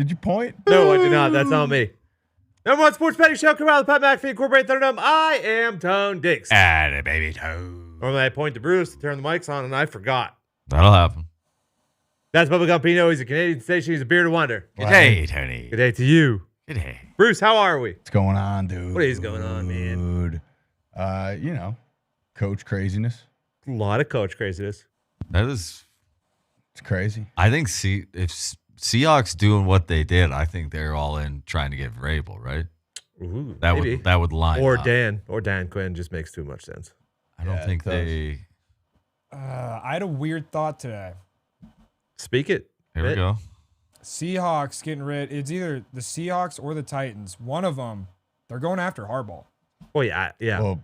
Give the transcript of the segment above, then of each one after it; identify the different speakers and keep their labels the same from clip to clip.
Speaker 1: Did you point?
Speaker 2: No, I did not. That's on me. Number one sports betting show. Come out of the Pat McAfee Incorporated Thunderdome. I am Tone Diggs.
Speaker 3: Atta baby Tone.
Speaker 2: Normally I point to Bruce to turn the mics on, and I forgot.
Speaker 3: That'll happen.
Speaker 2: That's Bubba Gumpino. He's a Canadian station. He's a bearded wonder.
Speaker 3: Good day, Tony.
Speaker 2: Good day to you.
Speaker 3: Good day.
Speaker 2: Bruce, how are we?
Speaker 1: What's going on, dude?
Speaker 2: What is going on, man?
Speaker 1: Coach craziness.
Speaker 2: A lot of coach craziness.
Speaker 1: It's crazy.
Speaker 3: I think if Seahawks doing what they did, I think they're all in trying to get Vrabel, right?
Speaker 2: Ooh,
Speaker 3: that
Speaker 2: maybe.
Speaker 3: would line
Speaker 2: or
Speaker 3: up.
Speaker 2: Dan Quinn just makes too much sense.
Speaker 3: I don't think they.
Speaker 4: I had a weird thought today.
Speaker 2: Speak it.
Speaker 3: Here we go.
Speaker 4: Seahawks getting rid. It's either the Seahawks or the Titans. One of them, they're going after Harbaugh.
Speaker 2: Oh yeah.
Speaker 1: Well,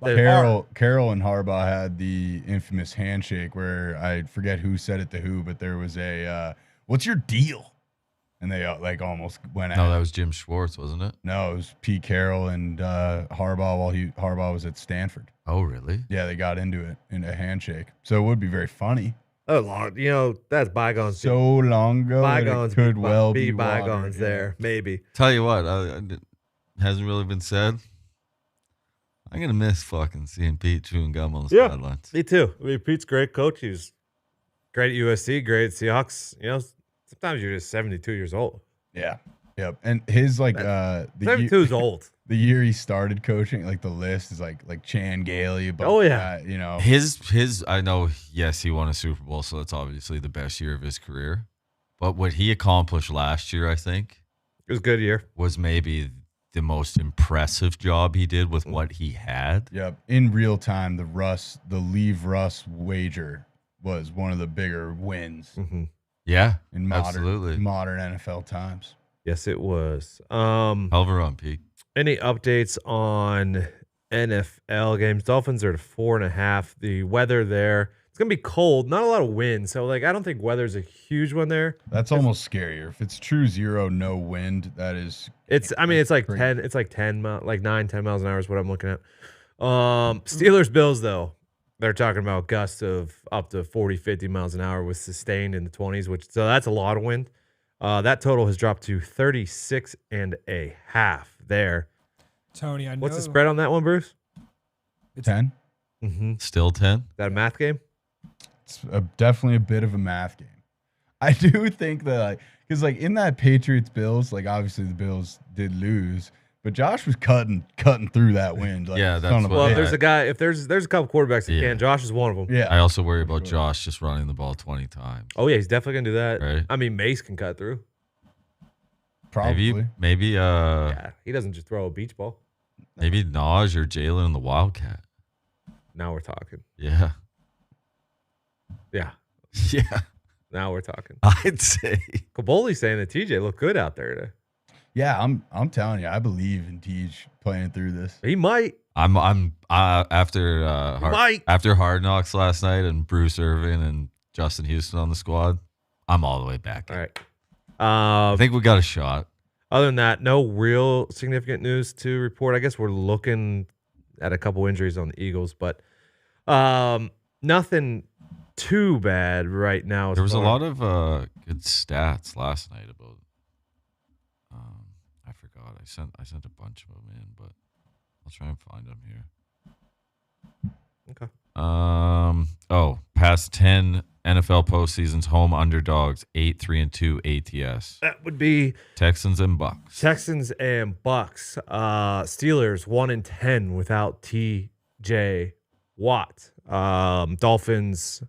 Speaker 1: Carroll and Harbaugh had the infamous handshake where I forget who said it to who, but there was a "What's your deal?" And they almost went out.
Speaker 3: No, that was Jim Schwartz, wasn't it?
Speaker 1: No, it was Pete Carroll and Harbaugh while Harbaugh was at Stanford.
Speaker 3: Oh, really?
Speaker 1: Yeah, they got into it in a handshake. So it would be very funny.
Speaker 2: Oh Lord, that's bygones.
Speaker 1: So long ago,
Speaker 2: bygones
Speaker 1: it could well be
Speaker 2: bygones.
Speaker 1: water,
Speaker 2: there, maybe.
Speaker 3: Tell you what, it hasn't really been said. I'm gonna miss fucking seeing Pete chewing gum on the sidelines.
Speaker 2: Me too. I mean, Pete's a great coach. He's great at USC, great at Seahawks. Sometimes you're just 72 years old.
Speaker 1: Yeah. Yep. And his
Speaker 2: 72 is old.
Speaker 1: The year he started coaching, the list is like Chan Gailey. But
Speaker 3: his. I know. Yes, he won a Super Bowl, so that's obviously the best year of his career. But what he accomplished last year, I think,
Speaker 2: it was a good year.
Speaker 3: Was maybe the most impressive job he did with what he had.
Speaker 1: Yep. In real time, the leave Russ wager was one of the bigger wins.
Speaker 2: Mm-hmm.
Speaker 3: Yeah,
Speaker 1: in modern NFL times.
Speaker 2: Yes, it was.
Speaker 3: Hell of a run, Pete.
Speaker 2: Any updates on NFL games? Dolphins are at 4.5. The weather there, it's gonna be cold. Not a lot of wind, so I don't think weather's a huge one there.
Speaker 1: That's almost scarier. If it's true 0, no wind, that is.
Speaker 2: It's like crazy. 10. It's like 10, 9-10 miles an hour is what I'm looking at. Steelers Bills though. They're talking about gusts of up to 40, 50 miles an hour with sustained in the 20s, so that's a lot of wind. That total has dropped to 36.5 there.
Speaker 4: Tony, I know.
Speaker 2: What's the spread on that one, Bruce?
Speaker 1: It's 10.
Speaker 2: Mm-hmm.
Speaker 3: Still 10?
Speaker 2: Is that a math game?
Speaker 1: It's definitely a bit of a math game. I do think that, because in that Patriots-Bills, obviously the Bills did lose, but Josh was cutting through that wind.
Speaker 3: Yeah, that's
Speaker 2: well, if there's a guy, if there's a couple quarterbacks that can, Josh is one of them.
Speaker 1: Yeah.
Speaker 3: I also worry about Josh just running the ball 20 times.
Speaker 2: Oh yeah, he's definitely gonna do that.
Speaker 3: Right.
Speaker 2: I mean, Mace can cut through.
Speaker 1: Probably.
Speaker 3: Maybe.
Speaker 2: Yeah, he doesn't just throw a beach ball.
Speaker 3: Maybe Naj or Jalen and the Wildcat.
Speaker 2: Now we're talking.
Speaker 3: Yeah.
Speaker 2: Yeah.
Speaker 3: Yeah.
Speaker 2: Now we're talking.
Speaker 3: I'd say.
Speaker 2: Kaboli's saying that TJ looked good out there today.
Speaker 1: Yeah, I'm telling you, I believe in Tej playing through this.
Speaker 2: He might.
Speaker 3: After Hard Knocks last night and Bruce Irvin and Justin Houston on the squad, I'm all the way back.
Speaker 2: All right.
Speaker 3: I think we got a shot.
Speaker 2: Other than that, no real significant news to report. I guess we're looking at a couple injuries on the Eagles, but nothing too bad right now.
Speaker 3: There was a lot of good stats last night about. I forgot. I sent a bunch of them in, but I'll try and find them here.
Speaker 2: Okay.
Speaker 3: Past 10 NFL postseasons, home underdogs 8-3-2 ATS.
Speaker 2: That would be
Speaker 3: Texans and Bucks.
Speaker 2: Steelers 1-10 without TJ Watt. Dolphins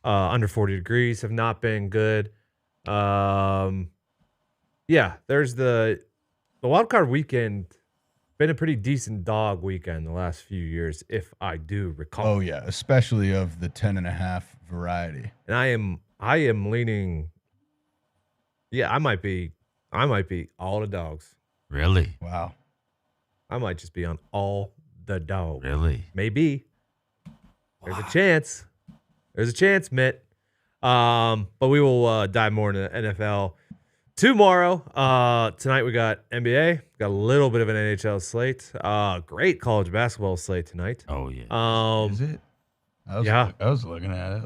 Speaker 2: under 40 degrees have not been good. Yeah, there's the wild card weekend. Been a pretty decent dog weekend the last few years, if I do recall.
Speaker 1: Oh yeah, especially of the 10.5 variety.
Speaker 2: And I am leaning. Yeah, I might be all the dogs.
Speaker 3: Really?
Speaker 1: Wow.
Speaker 2: I might just be on all the dogs.
Speaker 3: Really?
Speaker 2: Maybe. There's a chance. There's a chance, Mitt. But we will dive more into the NFL tomorrow. Tonight we got NBA. Got a little bit of an NHL slate. Great college basketball slate tonight.
Speaker 3: Oh yeah.
Speaker 1: Is it? I was looking at it.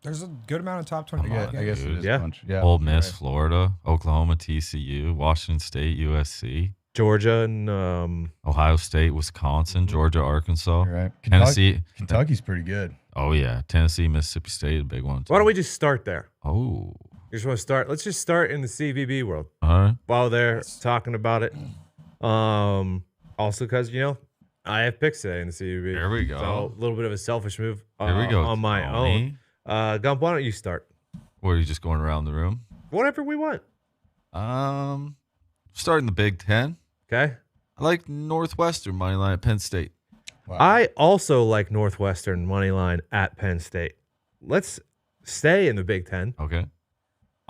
Speaker 4: There's a good amount of top 25
Speaker 1: I guess
Speaker 4: games.
Speaker 1: it is
Speaker 2: Yeah.
Speaker 1: a bunch. Yeah.
Speaker 3: Ole Miss,
Speaker 1: right.
Speaker 3: Florida, Oklahoma, TCU, Washington State, USC,
Speaker 2: Georgia and
Speaker 3: Ohio State, Wisconsin, Georgia, Arkansas,
Speaker 1: You're right.
Speaker 3: Tennessee.
Speaker 1: Kentucky's pretty good.
Speaker 3: Oh yeah, Tennessee, Mississippi State, a big one. Too.
Speaker 2: why don't we just start there?
Speaker 3: Oh,
Speaker 2: You just want to start? Let's just start in the CVB world
Speaker 3: all right.
Speaker 2: while they're talking about it. Also, because I have picks today in the CVB.
Speaker 3: There we go.
Speaker 2: So a little bit of a selfish move.
Speaker 3: Here we go.
Speaker 2: On my
Speaker 3: Tony.
Speaker 2: own. Gump, why don't you start?
Speaker 3: Or are you just going around the room?
Speaker 2: Whatever we want.
Speaker 3: Starting the Big Ten.
Speaker 2: Okay.
Speaker 3: I like Northwestern money line at Penn State.
Speaker 1: Wow.
Speaker 2: I also like Northwestern money line at Penn State. Let's stay in the Big Ten.
Speaker 3: Okay,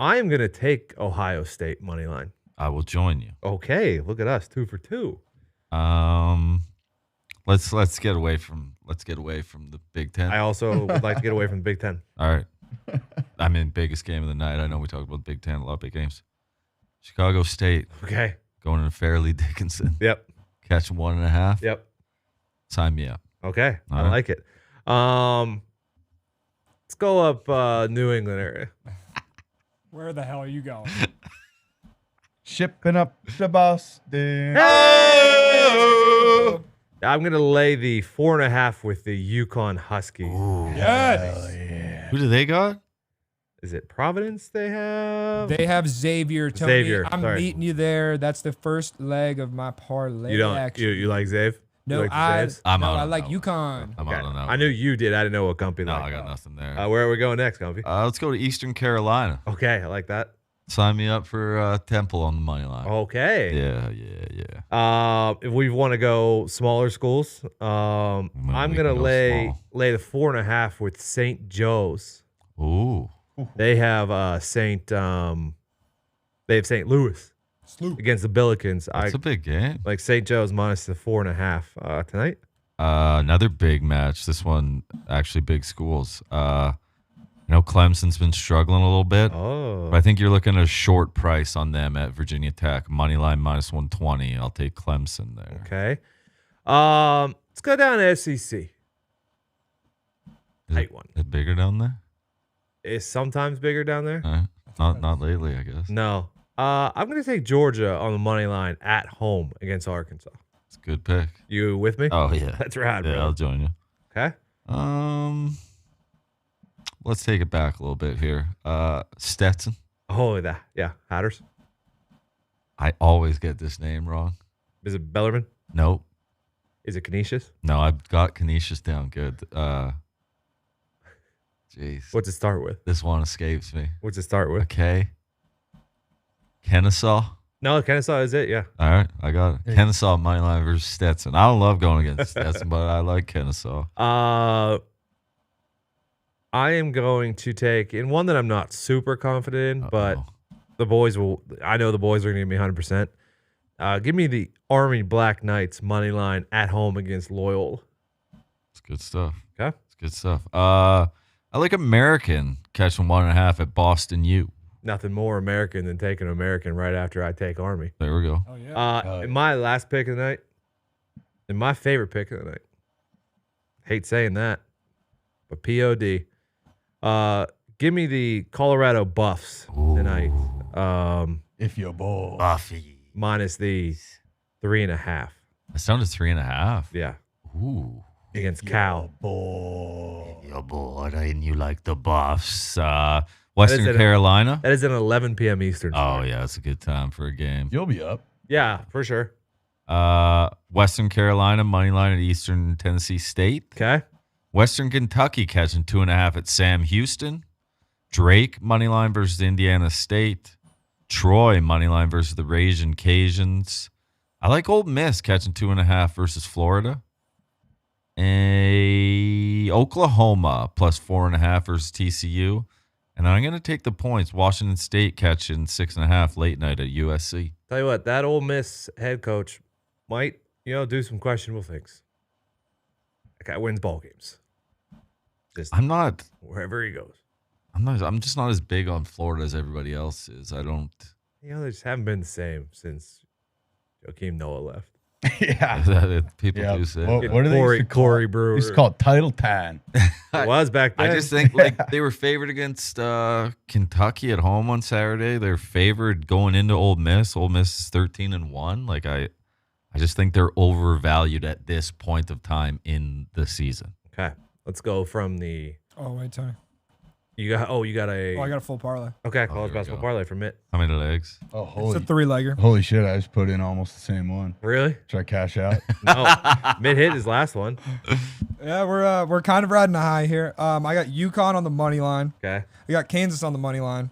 Speaker 2: I am going to take Ohio State money line.
Speaker 3: I will join you.
Speaker 2: Okay, look at us, 2 for 2.
Speaker 3: Let's get away from the Big Ten.
Speaker 2: I also would like to get away from the Big Ten.
Speaker 3: All right. I mean, biggest game of the night. I know we talked about the Big Ten, a lot of big games. Chicago State
Speaker 2: Okay.
Speaker 3: going into Fairleigh Dickinson,
Speaker 2: Yep.
Speaker 3: catching 1.5.
Speaker 2: Yep.
Speaker 3: Sign me up.
Speaker 2: Okay.
Speaker 3: All
Speaker 2: I
Speaker 3: right.
Speaker 2: like it. Let's go up New England area.
Speaker 4: Where the hell are you going?
Speaker 1: Shipping up to Boston.
Speaker 2: I'm going to lay the 4.5 with the Yukon Huskies.
Speaker 4: Yes.
Speaker 1: Yeah.
Speaker 3: Who do they got?
Speaker 2: Is it Providence they have?
Speaker 4: They have Xavier. Tony,
Speaker 2: Xavier,
Speaker 4: I'm
Speaker 2: sorry.
Speaker 4: meeting you there. That's the first leg of my parlay.
Speaker 2: You don't.
Speaker 4: action.
Speaker 2: You like Zave?
Speaker 4: No,
Speaker 2: you like the
Speaker 4: I.
Speaker 2: Zaves?
Speaker 3: I'm
Speaker 4: no,
Speaker 3: out
Speaker 4: I
Speaker 3: on
Speaker 4: like
Speaker 3: that one.
Speaker 4: UConn.
Speaker 3: I'm
Speaker 2: Okay.
Speaker 3: out on that.
Speaker 2: I knew you did. I didn't know what Gumpy
Speaker 3: No,
Speaker 2: liked.
Speaker 3: I got nothing there.
Speaker 2: Where are we going next, Gumpy?
Speaker 3: Let's go to Eastern Carolina.
Speaker 2: Okay, I like that.
Speaker 3: Sign me up for Temple on the money line.
Speaker 2: Okay.
Speaker 3: Yeah.
Speaker 2: If we want to go smaller schools, I'm
Speaker 3: we
Speaker 2: gonna
Speaker 3: can go
Speaker 2: lay
Speaker 3: small.
Speaker 2: the 4.5 with St. Joe's.
Speaker 3: Ooh.
Speaker 2: They have St. Louis
Speaker 4: Sloop.
Speaker 2: against the Billikens.
Speaker 3: That's a big game.
Speaker 2: like St. Joe's minus the 4.5 tonight.
Speaker 3: Another big match. This one actually big schools. I know Clemson's been struggling a little bit.
Speaker 2: Oh,
Speaker 3: But I think you're looking at a short price on them at Virginia Tech. Money line minus 120. I'll take Clemson there.
Speaker 2: okay. Let's go down to SEC.
Speaker 3: Is
Speaker 2: Tight one.
Speaker 3: it bigger down there?
Speaker 2: It's sometimes bigger down there.
Speaker 3: Not lately, I guess.
Speaker 2: No. I'm going to take Georgia on the money line at home against Arkansas.
Speaker 3: It's a good pick.
Speaker 2: You with me?
Speaker 3: Oh yeah.
Speaker 2: That's rad,
Speaker 3: Yeah,
Speaker 2: bro.
Speaker 3: I'll join you.
Speaker 2: Okay.
Speaker 3: Let's take it back a little bit here. Stetson.
Speaker 2: Oh, yeah. Hatters.
Speaker 3: I always get this name wrong.
Speaker 2: Is it Bellarmine?
Speaker 3: Nope.
Speaker 2: Is it Canisius?
Speaker 3: No, I've got Canisius down good. Jeez.
Speaker 2: What's it start with?
Speaker 3: This one escapes me.
Speaker 2: What's it start with?
Speaker 3: Okay. Kennesaw.
Speaker 2: No, Kennesaw is it. Yeah.
Speaker 3: All right, I got it.
Speaker 1: Hey.
Speaker 3: Kennesaw money line versus Stetson. I don't love going against Stetson, but I like Kennesaw.
Speaker 2: I am going to take in one that I'm not super confident in, but
Speaker 3: Uh-oh.
Speaker 2: the boys will. I know the boys are going to give me 100%. Give me the Army Black Knights money line at home against Loyola.
Speaker 3: It's good stuff.
Speaker 2: Okay.
Speaker 3: It's good stuff. I like American catching 1.5 at Boston U.
Speaker 2: Nothing more American than taking American right after I take Army.
Speaker 3: There we go.
Speaker 4: Oh yeah.
Speaker 2: In my last pick of the night, in my favorite pick of the night, hate saying that, but POD. Give me the Colorado Buffs tonight.
Speaker 1: If you're bold.
Speaker 3: Buffy.
Speaker 2: Minus the 3.5.
Speaker 3: It's down to 3.5.
Speaker 2: Yeah.
Speaker 3: Ooh.
Speaker 2: Against Cal.
Speaker 1: Bold.
Speaker 3: You're bored and you like the Buffs. Western
Speaker 2: That is
Speaker 3: Carolina.
Speaker 2: That is an 11 p.m. Eastern.
Speaker 3: Oh, yeah. It's a good time for a game.
Speaker 1: You'll be up.
Speaker 2: Yeah, for sure.
Speaker 3: Western Carolina, money line at Eastern Tennessee State.
Speaker 2: Okay.
Speaker 3: Western Kentucky catching 2.5 at Sam Houston. Drake, money line versus Indiana State. Troy, money line versus the Ragin' Cajuns. I like Ole Miss catching 2.5 versus Florida. Oklahoma plus 4.5 versus TCU. And I'm going to take the points. Washington State catching 6.5 late night at USC.
Speaker 2: Tell you what, that Ole Miss head coach might, do some questionable things. That guy wins ball games. Just
Speaker 3: I'm
Speaker 2: wherever he goes.
Speaker 3: just not as big on Florida as everybody else is. I don't.
Speaker 2: They just haven't been the same since Joakim Noah left.
Speaker 1: Yeah.
Speaker 3: People
Speaker 1: Yeah.
Speaker 3: do say.
Speaker 1: What do they used to call
Speaker 2: Corey
Speaker 1: it?
Speaker 2: Brewer.
Speaker 1: It's called title tan.
Speaker 2: It was back then.
Speaker 3: I just think like they were favored against Kentucky at home on Saturday. They're favored going into Ole Miss. Ole Miss is 13-1. Like I just think they're overvalued at this point of time in the season.
Speaker 2: Okay, let's go from the.
Speaker 4: Oh wait, Tony.
Speaker 2: You got a.
Speaker 4: Oh, I got a full parlay.
Speaker 2: Okay,
Speaker 3: here
Speaker 2: college
Speaker 3: we
Speaker 2: basketball
Speaker 3: go.
Speaker 2: parlay from it.
Speaker 3: How many legs?
Speaker 1: Oh,
Speaker 4: It's a 3-legger.
Speaker 1: holy shit! I just put in almost the same one.
Speaker 2: Really?
Speaker 1: Should I cash out?
Speaker 2: No, mid hit his last one.
Speaker 4: Yeah, we're kind of riding a high here. I got UConn on the money line.
Speaker 2: Okay.
Speaker 4: I got Kansas on the money line,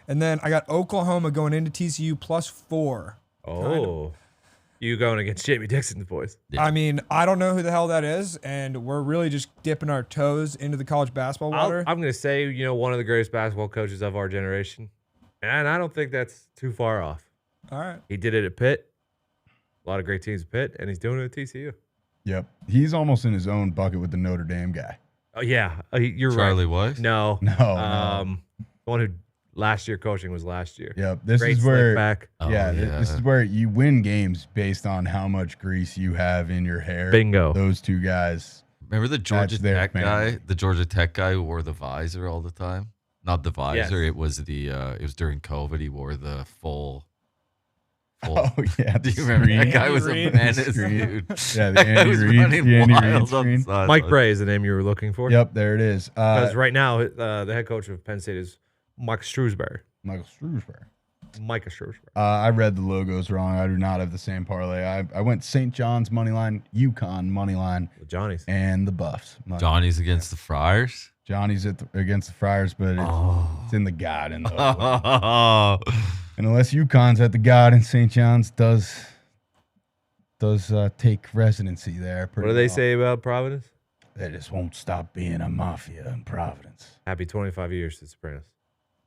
Speaker 4: and then I got Oklahoma going into TCU +4.
Speaker 2: Oh, you going against Jamie Dixon's boys?
Speaker 3: Yeah.
Speaker 4: I mean, I don't know who the hell that is, and we're really just dipping our toes into the college basketball water.
Speaker 2: I'm going to say, one of the greatest basketball coaches of our generation, and I don't think that's too far off.
Speaker 4: All right.
Speaker 2: He did it at Pitt. A lot of great teams at Pitt, and he's doing it at TCU.
Speaker 1: Yep. He's almost in his own bucket with the Notre Dame guy.
Speaker 2: Oh yeah, you're
Speaker 3: Charlie
Speaker 2: right.
Speaker 3: Weiss?
Speaker 2: No,
Speaker 1: No.
Speaker 2: the one who last year coaching was last year.
Speaker 1: Yep. This
Speaker 2: Great
Speaker 1: is
Speaker 2: slick
Speaker 1: where.
Speaker 2: back.
Speaker 3: Oh,
Speaker 1: Yeah, this is where you win games based on how much grease you have in your hair.
Speaker 2: Bingo.
Speaker 1: Those two guys.
Speaker 3: Remember the Georgia
Speaker 1: That's their
Speaker 3: Tech
Speaker 1: man.
Speaker 3: guy? The Georgia Tech guy who wore the visor all the time? Not the visor.
Speaker 2: Yes.
Speaker 3: It was it was during COVID. He wore the full.
Speaker 1: Oh yeah.
Speaker 3: Do you remember that
Speaker 4: Andy
Speaker 3: guy was a
Speaker 4: Reid.
Speaker 3: menace,
Speaker 1: Screen.
Speaker 3: dude.
Speaker 1: Yeah, the
Speaker 3: That guy
Speaker 1: Andy
Speaker 3: was
Speaker 1: Reid.
Speaker 3: running
Speaker 1: The Andy
Speaker 3: wild
Speaker 1: Reid
Speaker 3: on the
Speaker 1: screen.
Speaker 3: sideline.
Speaker 2: Mike Bray is the name you were looking for.
Speaker 1: Yep, there it is.
Speaker 2: Because right now the head coach of Penn State is Mike Shrewsbury.
Speaker 1: Michael Shrewsbury.
Speaker 2: Micah Shrewsbury.
Speaker 1: I read the logos wrong. I do not have the same parlay. I went St. John's money line, UConn money line,
Speaker 2: The Johnnies.
Speaker 1: and the Buffs. money line.
Speaker 3: Johnny's against the Friars.
Speaker 1: Johnny's against the Friars, but it's in the Garden though.
Speaker 3: Oh,
Speaker 1: And unless UConn's at the Garden, St. John's does take residency there.
Speaker 2: What
Speaker 1: pretty
Speaker 2: do they
Speaker 1: well.
Speaker 2: say about Providence?
Speaker 1: They just won't stop being a mafia in Providence.
Speaker 2: Happy 25 years to Sopranos.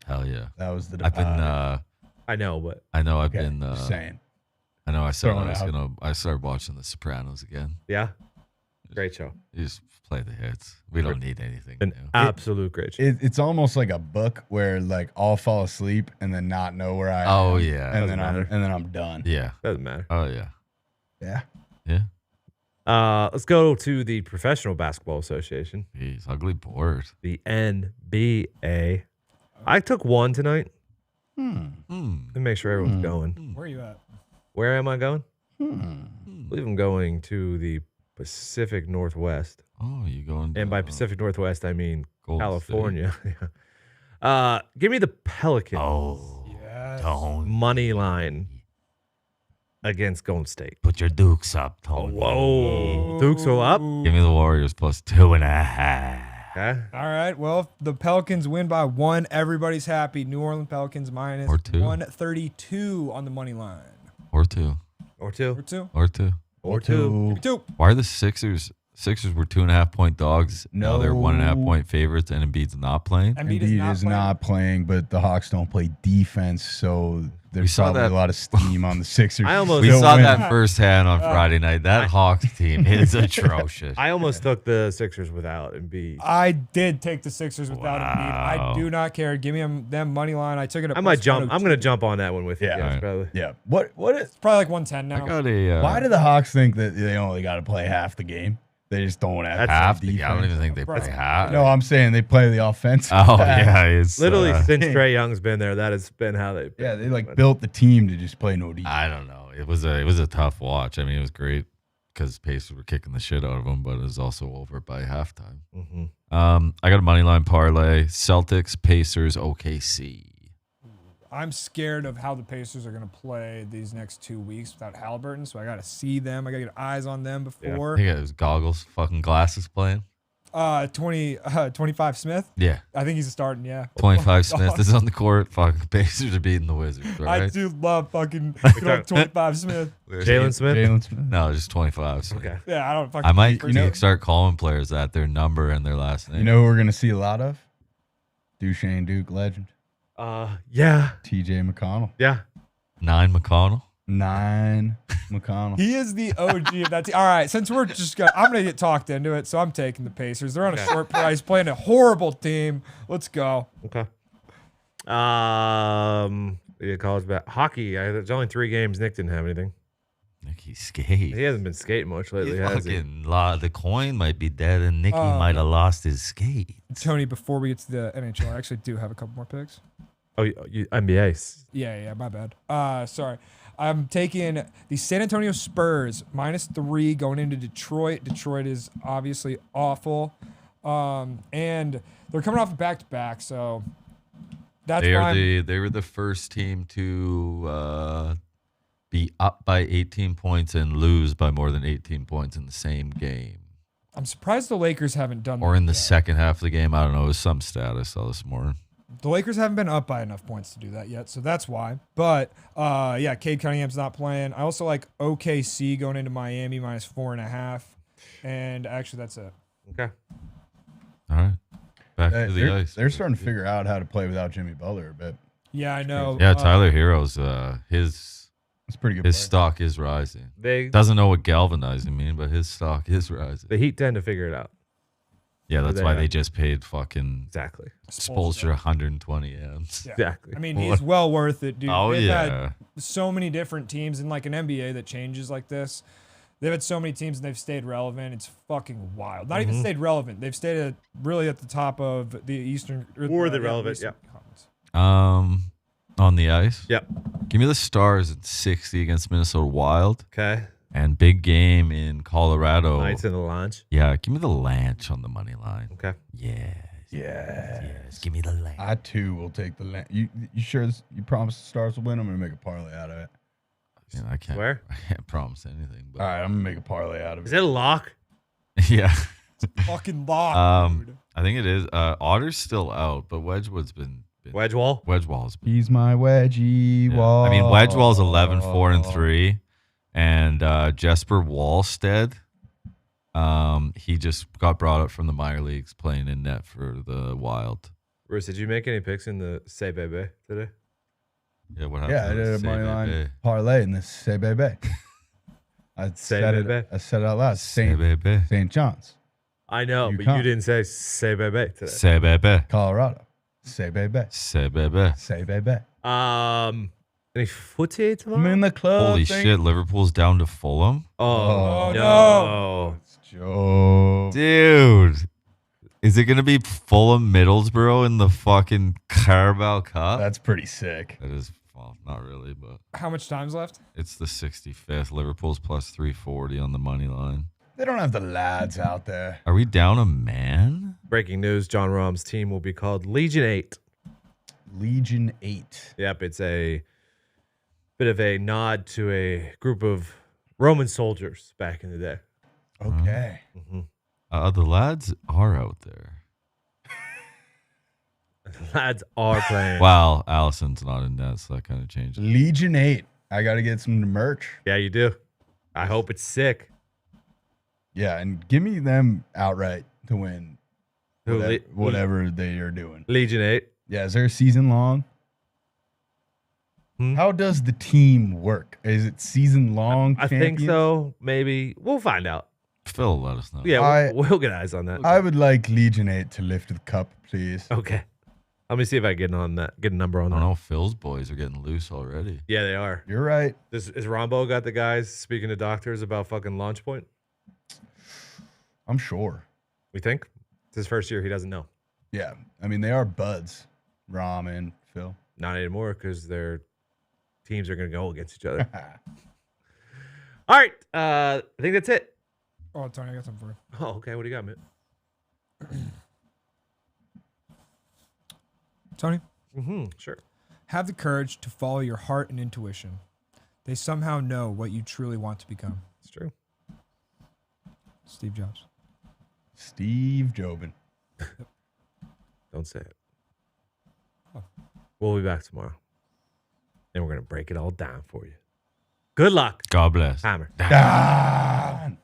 Speaker 3: hell yeah!
Speaker 1: That was the.
Speaker 3: I've been.
Speaker 2: I know, but
Speaker 3: I know. I've
Speaker 1: okay,
Speaker 3: been.
Speaker 1: just saying.
Speaker 3: I know. I said
Speaker 1: Throwing
Speaker 3: I was
Speaker 1: it out.
Speaker 3: gonna. I started watching The Sopranos again.
Speaker 2: yeah, great show.
Speaker 3: You just play the hits. We don't need anything
Speaker 2: An
Speaker 3: new.
Speaker 2: absolute great show.
Speaker 1: It's almost like a book where like I'll fall asleep and then not know where I am.
Speaker 3: Oh, yeah.
Speaker 1: and then
Speaker 2: Doesn't
Speaker 1: I'm done.
Speaker 3: Yeah.
Speaker 2: Doesn't matter.
Speaker 3: Oh yeah.
Speaker 1: Yeah.
Speaker 3: Yeah.
Speaker 2: Let's go to the Professional Basketball Association,
Speaker 3: He's ugly bored.
Speaker 2: the NBA. I took one tonight.
Speaker 3: Hmm.
Speaker 2: Let me make sure everyone's going.
Speaker 4: Where are you at?
Speaker 2: Where am I going? I
Speaker 3: Hmm.
Speaker 2: believe I'm going to the Pacific Northwest.
Speaker 3: Oh, you going?
Speaker 2: And by
Speaker 3: to,
Speaker 2: Pacific Northwest, I mean
Speaker 3: Golden
Speaker 2: California. Give me the Pelicans
Speaker 3: Oh,
Speaker 4: Yes.
Speaker 3: don't
Speaker 2: money line against Golden State.
Speaker 3: put your dukes up,
Speaker 2: Oh,
Speaker 3: Tony.
Speaker 2: whoa. Dukes are up.
Speaker 3: Give me the Warriors plus 2.5.
Speaker 2: Okay.
Speaker 4: All right. Well, if the Pelicans win by 1, everybody's happy. New Orleans Pelicans minus
Speaker 3: Or 2.
Speaker 4: 132 on the money line.
Speaker 3: Or 2.
Speaker 2: Or two.
Speaker 4: Or 2.
Speaker 3: Or 2.
Speaker 2: Or two.
Speaker 4: 2.
Speaker 3: Why are the Sixers were 2.5 point dogs? Now they're 1.5
Speaker 1: No.
Speaker 3: point favorites, and Embiid's not playing.
Speaker 4: Embiid
Speaker 1: Embiid
Speaker 4: is not playing.
Speaker 1: but the Hawks don't play defense, so there's
Speaker 3: saw
Speaker 1: probably
Speaker 3: that-
Speaker 1: a lot of steam on the Sixers.
Speaker 2: I almost-
Speaker 3: We
Speaker 1: They'll
Speaker 3: saw
Speaker 1: win.
Speaker 3: that firsthand on Friday night. That Hawks team is atrocious.
Speaker 2: I almost took the Sixers without Embiid.
Speaker 4: I did take the Sixers without Embiid. I
Speaker 3: Wow.
Speaker 4: do not care. Give me them money line. I took it. At
Speaker 2: I might
Speaker 4: plus
Speaker 2: jump. I'm
Speaker 4: 102.
Speaker 2: going to jump on that one with you
Speaker 1: Yeah.
Speaker 2: guys,
Speaker 3: Alright.
Speaker 2: probably.
Speaker 1: Yeah. What is?
Speaker 4: Probably like 110 now.
Speaker 3: I got a.
Speaker 1: Why do the Hawks think that they only got to play half the game? They just don't have
Speaker 3: half
Speaker 1: defense.
Speaker 3: the? I don't even think they play half.
Speaker 1: No, I'm saying they play the offensive.
Speaker 3: Oh
Speaker 1: half.
Speaker 3: yeah, it's
Speaker 2: Literally, since Trae Young's been there, that has been how they've been.
Speaker 1: Yeah, they like built the team to just play no defense.
Speaker 3: I don't know. It was a tough watch. I mean, it was great because Pacers were kicking the shit out of them, but it was also over by halftime.
Speaker 2: Mhm.
Speaker 3: I got a money line parlay: Celtics, Pacers, OKC.
Speaker 4: I'm scared of how the Pacers are going to play these next 2 weeks without Halliburton, so I got to see them. I got to get eyes on them before.
Speaker 3: He got his goggles, fucking glasses playing.
Speaker 4: 25 Smith.
Speaker 3: Yeah,
Speaker 4: I think he's starting. Yeah.
Speaker 3: 25 Smith is on the court. Fucking Pacers are beating the Wizards,
Speaker 4: I
Speaker 3: right?
Speaker 4: do love fucking 25 Smith.
Speaker 2: Jalen Smith?
Speaker 1: Jalen Smith.
Speaker 3: No, just 25. Smith.
Speaker 2: Okay.
Speaker 4: Yeah, I don't fucking.
Speaker 3: I might
Speaker 1: You know-
Speaker 3: start calling players that their number and their last name.
Speaker 1: You know who we're gonna see a lot of? Duchesne Duke legend,
Speaker 2: Yeah.
Speaker 1: T.J. McConnell.
Speaker 2: Yeah.
Speaker 3: 9 McConnell.
Speaker 1: 9 McConnell.
Speaker 4: He is the OG of that team. All right, since we're just gonna, I'm gonna get talked into it, so I'm taking the Pacers. They're on a short price, playing a horrible team. Let's go.
Speaker 2: Okay. Yeah, college hockey. There's only 3 games. Nick didn't have anything.
Speaker 3: Nicky skate.
Speaker 2: He hasn't been skating much lately, has he?
Speaker 3: The coin might be dead, and Nicky might have lost his skate.
Speaker 4: Tony, before we get to the NHL, I actually do have a couple more picks.
Speaker 2: Oh, you NBA.
Speaker 4: Yeah, my bad. Sorry. I'm taking the San Antonio Spurs -3 going into Detroit. Detroit is obviously awful. And they're coming off a back-to-back, so that's why
Speaker 3: they were the first team to be up by 18 points and lose by more than 18 points in the same game.
Speaker 4: I'm surprised the Lakers haven't done that.
Speaker 3: Or in the
Speaker 4: yet.
Speaker 3: second half of the game. I don't know. It was some stat I saw this morning.
Speaker 4: The Lakers haven't been up by enough points to do that yet, so that's why. But, yeah, Cade Cunningham's not playing. I also like OKC going into Miami -4.5. And actually, that's it.
Speaker 2: Okay.
Speaker 3: All right. Back to the ice.
Speaker 1: They're starting to figure out how to play without Jimmy Butler a bit.
Speaker 4: Yeah, I know.
Speaker 3: Yeah, Tyler Hero's
Speaker 1: It's pretty good.
Speaker 3: his
Speaker 1: play.
Speaker 3: stock is rising.
Speaker 2: They
Speaker 3: Doesn't know what galvanizing mean, but his stock is rising.
Speaker 2: the Heat tend to figure it out.
Speaker 3: Yeah, that's
Speaker 2: they
Speaker 3: why
Speaker 2: are.
Speaker 3: they just paid fucking
Speaker 2: Exactly.
Speaker 3: Spoelstra 120 M's.
Speaker 4: Yeah.
Speaker 2: Exactly.
Speaker 4: I mean, he's well worth it, dude.
Speaker 3: Oh,
Speaker 4: They've
Speaker 3: yeah.
Speaker 4: had so many different teams in like an NBA that changes like this. They've had so many teams and they've stayed relevant. It's fucking wild. Not even stayed relevant. They've stayed really at the top of the Eastern.
Speaker 2: Or the relevant,
Speaker 4: Eastern
Speaker 2: yeah.
Speaker 4: Conference.
Speaker 3: On the ice.
Speaker 2: Yep.
Speaker 3: Give me the Stars at 60 against Minnesota Wild.
Speaker 2: Okay.
Speaker 3: And big game in Colorado.
Speaker 2: Knights in the launch.
Speaker 3: Yeah, give me the Lanch on the money line.
Speaker 2: Okay.
Speaker 3: Yes, give me the Lanch.
Speaker 1: I too will take the land. You sure you promise the Stars will win? I'm gonna make a parlay out of it.
Speaker 3: Yeah, I can't.
Speaker 2: Swear?
Speaker 3: I can't promise anything. But
Speaker 1: All right, I'm gonna make a parlay out of
Speaker 2: Is
Speaker 1: it.
Speaker 2: it a lock?
Speaker 3: yeah,
Speaker 4: Fucking lock, dude.
Speaker 3: I think it is. Otter's still out, but Wedgwood's been
Speaker 2: Wedge wall?
Speaker 3: Wedgewall's been.
Speaker 1: He's my wedgie
Speaker 3: Yeah.
Speaker 1: wall.
Speaker 3: I mean, Wedgewall's 11-4-3, and Jesper Wallstead. He just got brought up from the minor leagues playing in net for the Wild.
Speaker 2: Bruce, did you make any picks in the Say Bebe today?
Speaker 3: Yeah, what happened?
Speaker 1: Yeah, I
Speaker 3: to
Speaker 1: did a
Speaker 3: Say
Speaker 1: money line
Speaker 3: Bebe?
Speaker 1: parlay in this Say Bebe. I said it out loud.
Speaker 3: Say Bebe.
Speaker 1: St. John's,
Speaker 2: I know,
Speaker 1: You
Speaker 2: but
Speaker 1: can't.
Speaker 2: you didn't say Say Bebe today.
Speaker 3: Say Bebe.
Speaker 1: Colorado. Say Bebe.
Speaker 3: Say Bebe.
Speaker 1: Say Bebe.
Speaker 2: Any footy tomorrow?
Speaker 1: I'm in the club.
Speaker 3: Holy
Speaker 1: thing.
Speaker 3: shit, Liverpool's down to Fulham?
Speaker 2: Oh,
Speaker 1: Oh,
Speaker 2: no.
Speaker 1: It's Joe.
Speaker 3: Dude. Is it going to be Fulham Middlesbrough in the fucking Carabao Cup?
Speaker 1: That's pretty sick.
Speaker 3: That is, well, not really, but
Speaker 4: How much time's left?
Speaker 3: it's the 65th. Liverpool's plus 340 on the money line.
Speaker 1: They don't have the lads out there.
Speaker 3: Are we down a man?
Speaker 2: Breaking news, John Rahm's team will be called Legion 8.
Speaker 1: Legion 8.
Speaker 2: Yep, it's a bit of a nod to a group of Roman soldiers back in the day.
Speaker 1: Okay.
Speaker 3: The lads are out there.
Speaker 2: The lads are playing.
Speaker 3: Wow, Allison's not in that, so that kind of changes.
Speaker 1: Legion 8. I got to get some merch.
Speaker 2: Yeah, you do. I hope it's sick.
Speaker 1: Yeah, and give me them outright to win
Speaker 2: Who,
Speaker 1: whatever they are doing.
Speaker 2: Legion 8.
Speaker 1: Yeah, is there a season long? How does the team work? Is it season long?
Speaker 2: I think so. Maybe. We'll find out.
Speaker 3: Phil, let us know.
Speaker 2: Yeah, we'll get eyes on that.
Speaker 1: I would like Legion 8 to lift the cup, please.
Speaker 2: Okay. Let me see if I get on that. Get a number on
Speaker 3: I
Speaker 2: that.
Speaker 3: don't know. Phil's boys are getting loose already.
Speaker 2: Yeah, they are.
Speaker 1: You're right.
Speaker 2: Is Rombo got the guys speaking to doctors about fucking launch point?
Speaker 1: I'm sure.
Speaker 2: We think it's his first year. He doesn't know.
Speaker 1: Yeah. I mean, they are buds. Rom and Phil.
Speaker 2: Not anymore because their teams are going to go against each other. All right. I think that's it.
Speaker 4: Oh, Tony, I got something for you.
Speaker 2: Oh, okay. What do you got, Mitt?
Speaker 4: Tony,
Speaker 2: Sure.
Speaker 4: have the courage to follow your heart and intuition. They somehow know what you truly want to become.
Speaker 2: It's true.
Speaker 4: Steve Jobs.
Speaker 1: Steve Jobin.
Speaker 2: Don't say it. We'll be back tomorrow. And we're going to break it all down for you. Good luck.
Speaker 3: God bless.
Speaker 2: Hammer.
Speaker 1: Dahn.